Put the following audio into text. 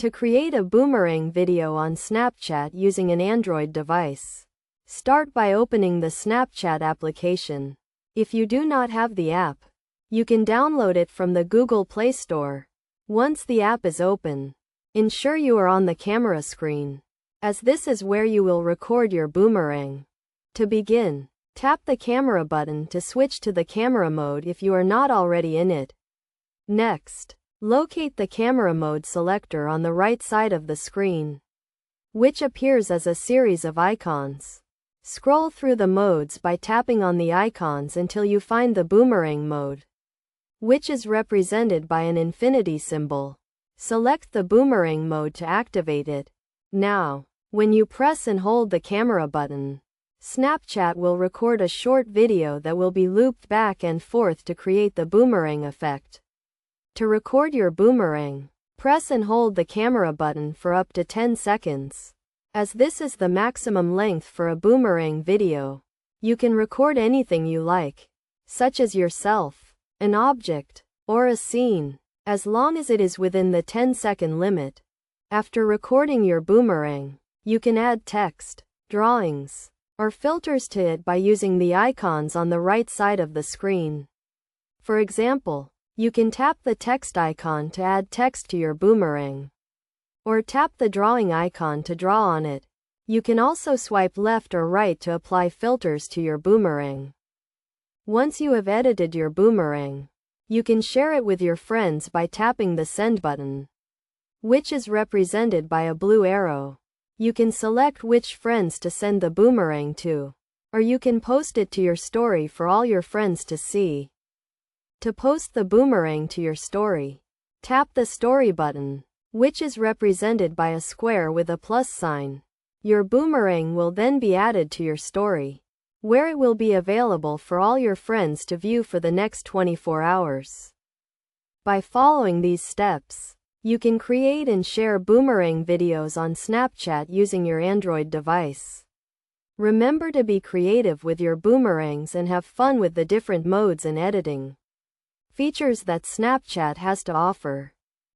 To create a boomerang video on Snapchat using an Android device, start by opening the Snapchat application. If you do not have the app, you can download it from the Google Play Store. Once the app is open, ensure you are on the camera screen, as this is where you will record your boomerang. To begin, tap the camera button to switch to the camera mode if you are not already in it. Next, locate the camera mode selector on the right side of the screen, which appears as a series of icons. Scroll through the modes by tapping on the icons until you find the boomerang mode, which is represented by an infinity symbol. Select the boomerang mode to activate it. Now, when you press and hold the camera button, Snapchat will record a short video that will be looped back and forth to create the boomerang effect. To record your boomerang, press and hold the camera button for up to 10 seconds. As this is the maximum length for a boomerang video, you can record anything you like, such as yourself, an object, or a scene, as long as it is within the 10-second limit. After recording your boomerang, you can add text, drawings, or filters to it by using the icons on the right side of the screen. For example, you can tap the text icon to add text to your boomerang, or tap the drawing icon to draw on it. You can also swipe left or right to apply filters to your boomerang. Once you have edited your boomerang, you can share it with your friends by tapping the send button, which is represented by a blue arrow. You can select which friends to send the boomerang to, or you can post it to your story for all your friends to see. To post the boomerang to your story, tap the story button, which is represented by a square with a plus sign. Your boomerang will then be added to your story, where it will be available for all your friends to view for the next 24 hours. By following these steps, you can create and share boomerang videos on Snapchat using your Android device. Remember to be creative with your boomerangs and have fun with the different modes and editing features that Snapchat has to offer.